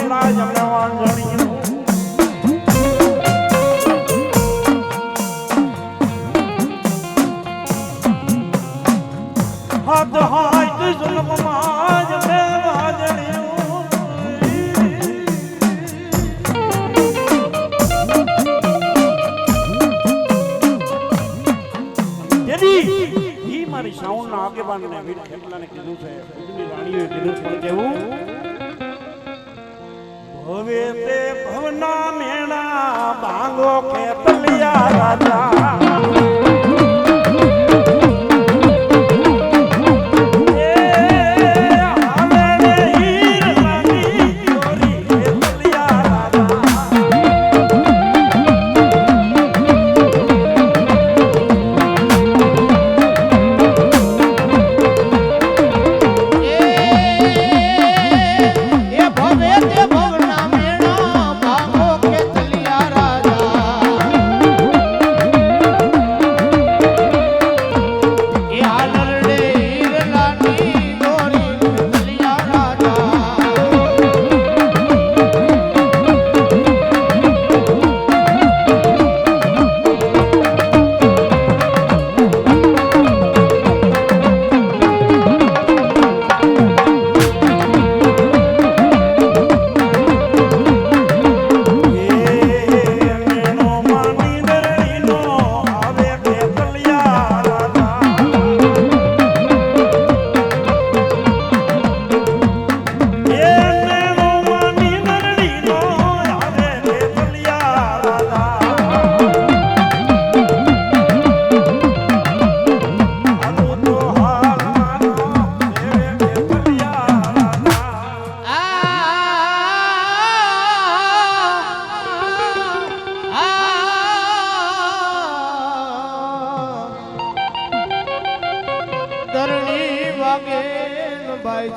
મોકલા જમને વાંજણીઓ હાથ હાથ જન્મમાં જમને વાંજણીઓ ઈ મારી સાઉન્ડ ના આગેવાનને વીર ખેટલાને કીધું છે ઉજની રાણીઓએ કીધું પણ કેવું ભવે તે ભવના મેણા ભાંગો કે તલિયા રાજા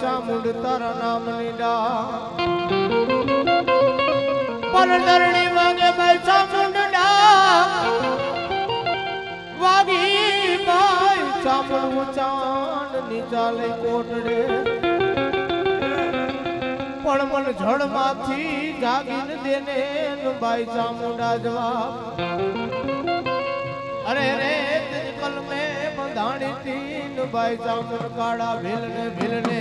ચામુંડ તારા નામની ડા પરદરણી વાગે ભાઈ ચામુંડ ડા વાગી ભાઈ ચામુંડ ઉચાંડ નીચાલે કોટડે પણ મન જળમાંથી જાગીને દેને ભાઈ ચામુંડા જવાબ અરે રે કલ મે બંધાણી તીન ભાઈ ચામુંડ કાળા ભીલને ભીલને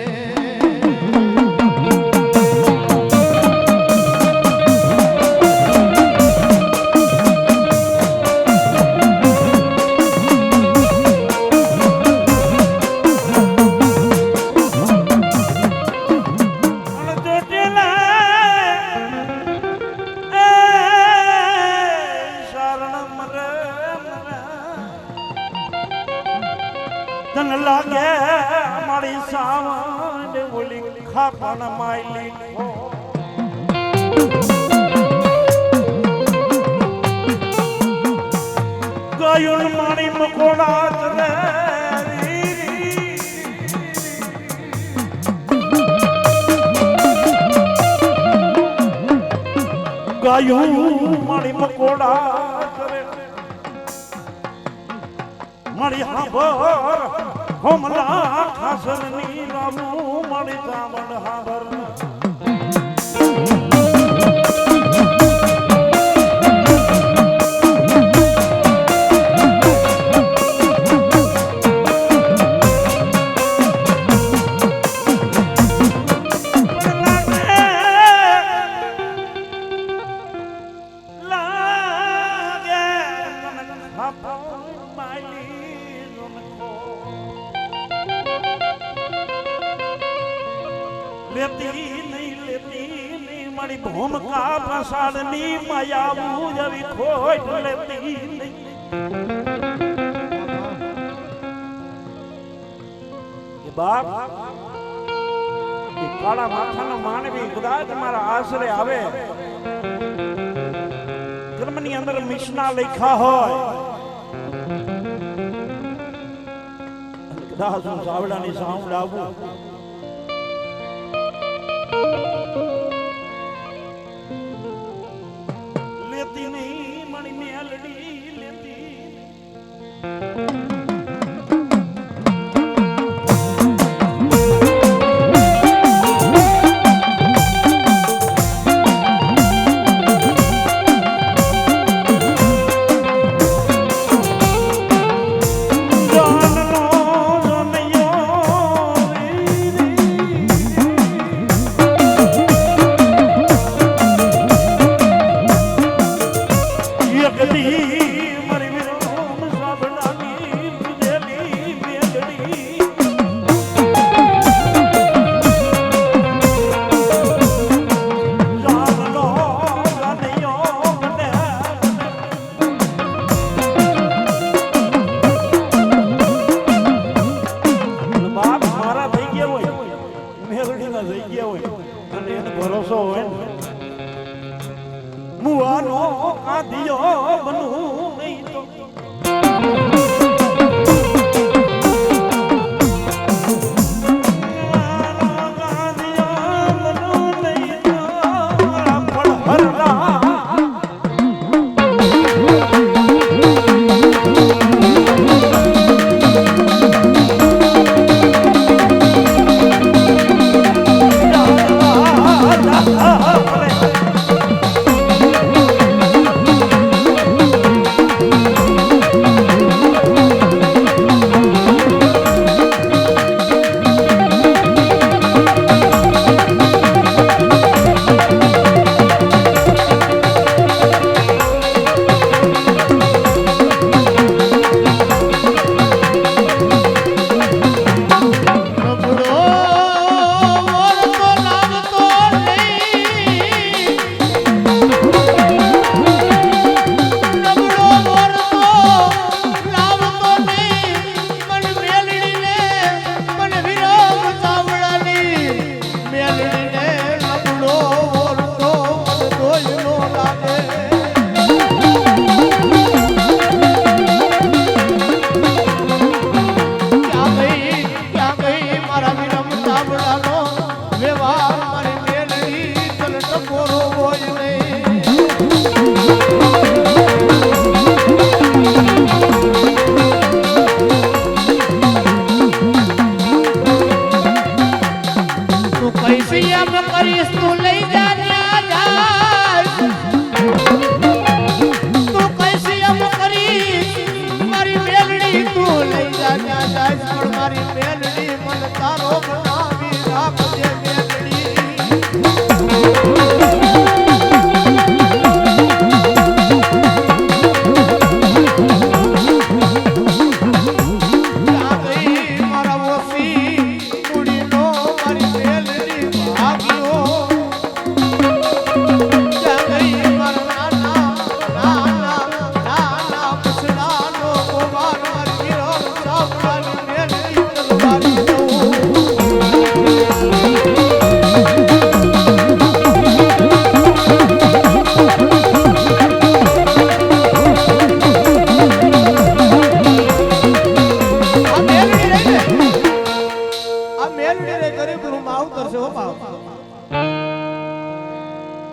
તન લાગે મારી સાવંડ ઓલી ખાપણ માયલી ગાયુન મારી મકોડા રે ગાયુન મારી મકોડા રે મારી હાબર હોમલા ખાસરની રામુ મારી ચામડ હાબર મારી ભૂમકા પ્રસાદની માયા જવી ખોટ લેતી નહીં બાપ કાળા માથાનો માનવી કદાચ મારા આશરે આવે કર્મની અંદર મિશના લખ્યા હોય કદાચ હું સાવડાની સાઉન્ડ આવું ભરોસો હોય ને મુવાનો કાંધિયો બનવું નહીં તો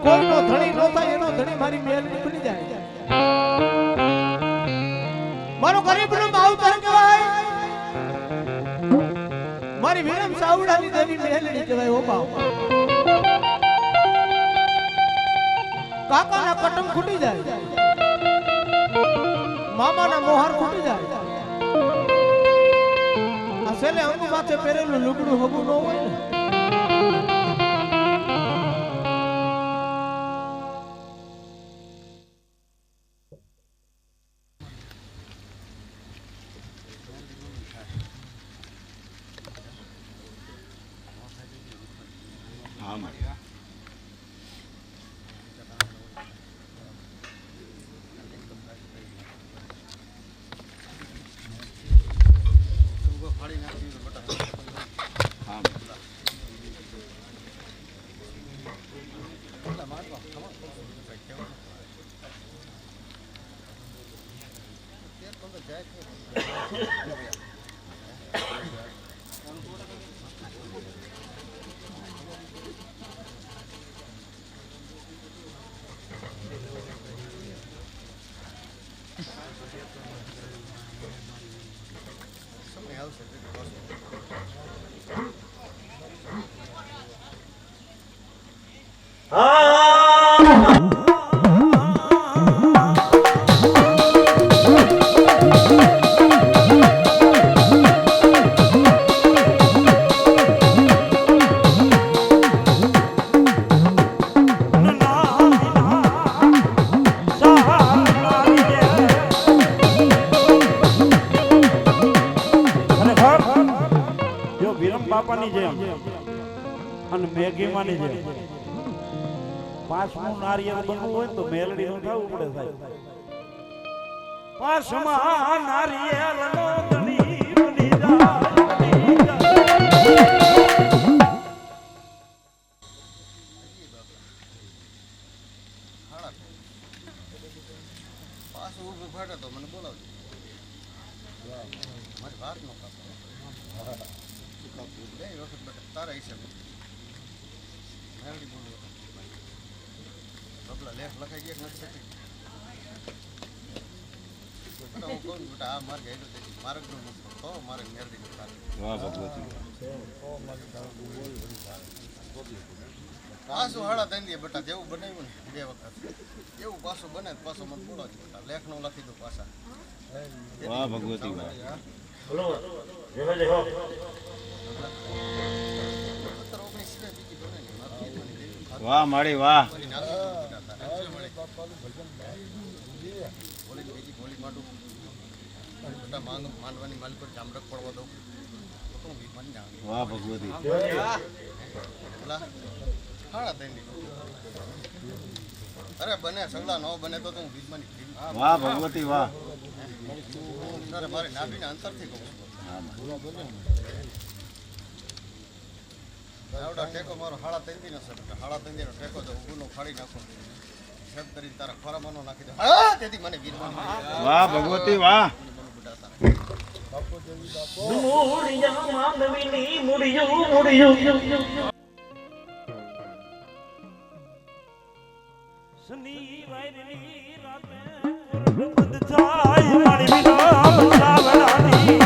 કોઈનો ધણી નો થાય એનો ધણી મારી મેલડી બની જાય. મારો ગરીબનો માવતર કહેવાય, મારી વિરમ સાવડાની દેવી મેલડી કહેવાય. ઓ બાપ કાકાના કટમ ખૂટી જાય, મામાના મોહાર ખૂટી જાય, આ છેલ્લે અંગ માથે પહેરેલું લુગડું હગું ન હોય ને. બાપાની જેમ અને મેઘી માની જેમ પાંચમું નારિયેળ બનવું હોય તો મેલડી નું થવું પડે સાહેબ. પાંચમા નારિયેળ નો ધણી બની જાય. પાછું ઊભું ફાટે તો મને બોલાવજો. મારી વાત નો કાપો. બે વખત બેટા તારા હિસાબે મેલડી બોલું બબલા લેખ લખાઈ ગયા નથી થતી. બેટા હું કહું બેટા આ માર્ગ હેડો છે માર્ગનો નસ્તો તો માર્ગ મેલડી નો કાપો. વાહ ભગવતી પાછું હાડા થઈ દે બેટા જેવું બનાવ્યું ને બે વખત એવું પાછું બને તો પાછો મને બોલાવજો બેટા લેખ નો લખી દો પાછા. વાહ ભગવતી વાહ વાહ માળી વાહ માંડવાની માલિક પર જામડક પડવા દઉં તો હું વિમાન જાણ વાહ ભગવતી હાડા થઈ અરે બને સગડા ન બને તો હું વિમાની વાહ ભગવતી વાહ તારે મારે નાભીને અંતરથી કહું આવડા ટેકો મારો હાડા તંદી નો છે હાડા તંદી નો ટેકો તો ઊનો ફાડી નાખો શબ્દ કરી તારા ખોરામાં નાખી દે તેથી મને વીરમાની વાહ ભગવતી વાહ મુડિયા માંગવીની મુડિયું સની વાયરની રાતે બંધ થાય મારી વિના સાવડાની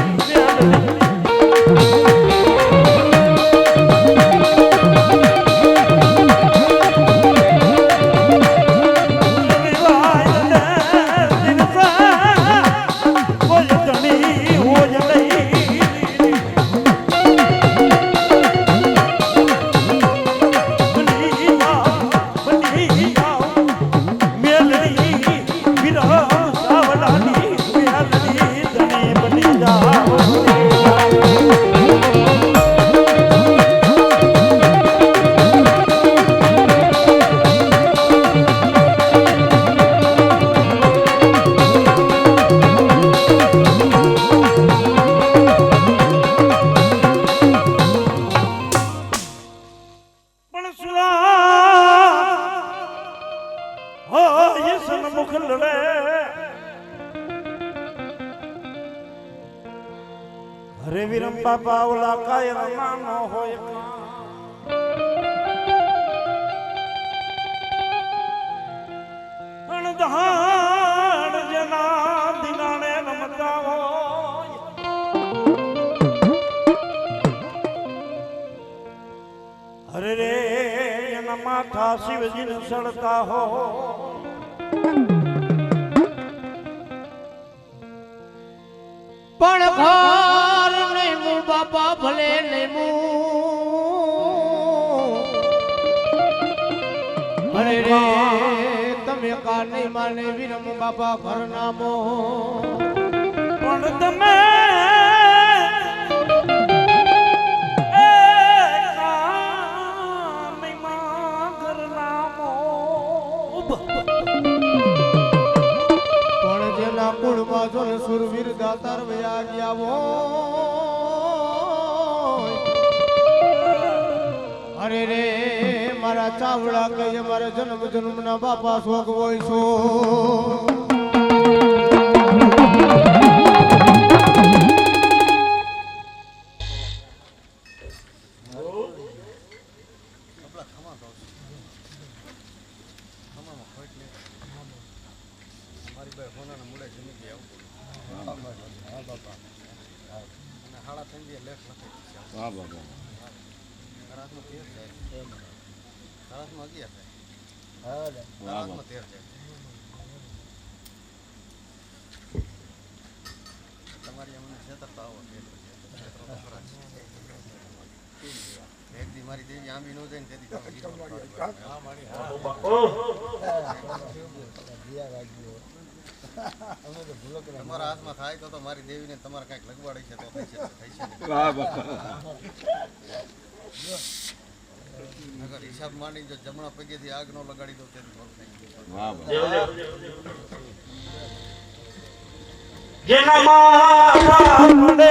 હરે વિરમ બાપા ઓલા કાય રમાનો હોય અણધાણ જના દિનાણે રમતા હોય હરે રે એના માથા શિવજીને સડતા હોય પણ ઘર નહીં મુ બાપા ભલે નહીં મુ અરે રે તમે કા નહીં માને વિરમ બાપા ઘર નામો પણ તમે કુળમાં જોન સુરવીર દાતાર વયા ગયા હોય અરે રે મારા ચાવડા કહીએ મારા જન્મ જન્મના બાપા શોક હોય છો વાહ બાબા તમારી અમને છેતરતા આવો એક દી મારી દેવી આંબી નો જાય ને તેથી તમારા હાથમાં થાય તો મારી દેવીને તમારે કઈક લગવાડી છે તો થઈ છે વાહ બાબા અગર હિસાબ માંડી જો જમણા પગેથી આગ નો લગાડી દો તેથી બહુ થઈ વાહ બાબા જેના માથા પડે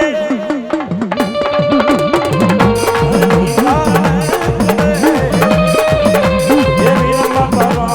એ વિરમ બાપા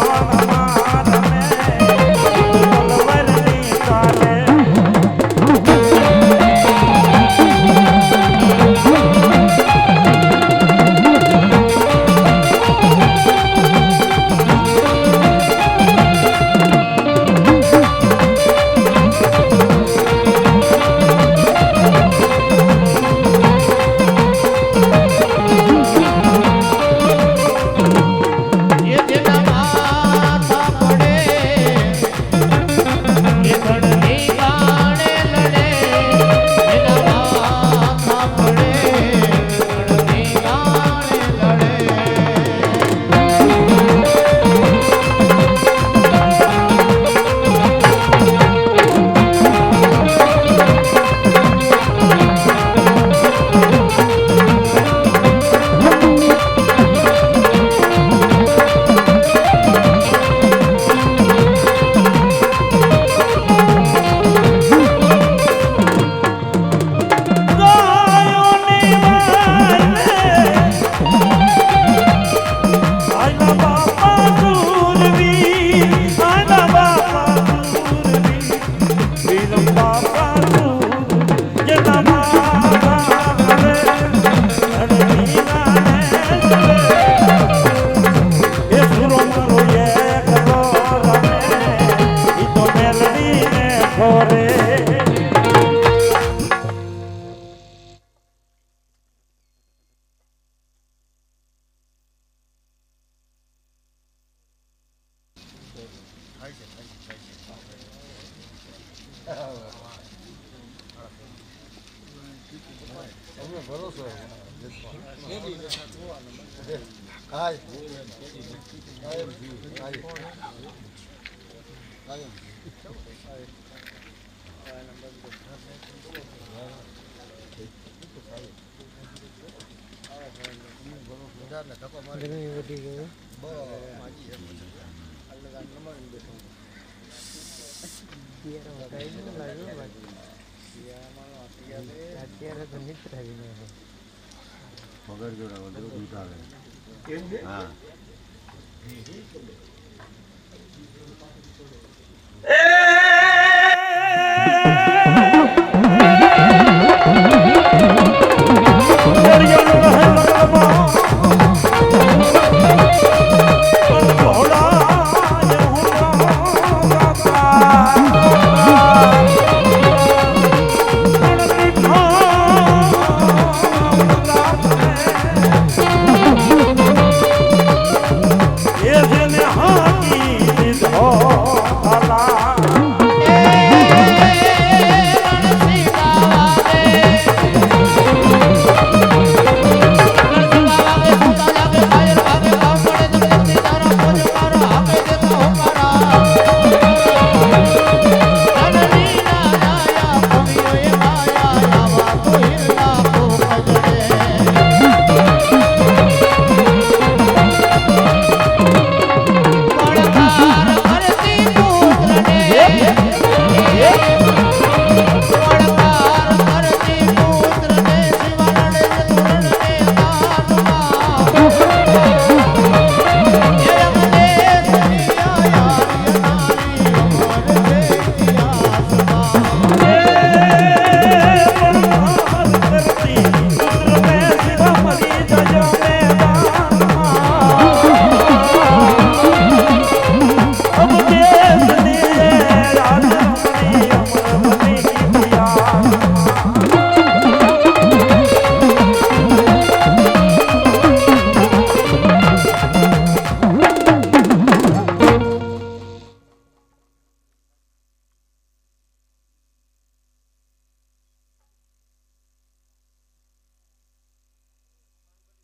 આના બાપા દૂરવીર આના બાપા દૂરવીર વીર બાપા દૂર જેના બાપા રે અડવીના ને એ સુરો મારો એક લો રમે ઈ તો મેલડી ને ખોરે થાય છે થાય છે તમે ભરોસો કાય ધક્કો મારી વધી ગયો અત્યારે તો મિત્ર પગાર જોડા વધુ દૂધ આવે હા એ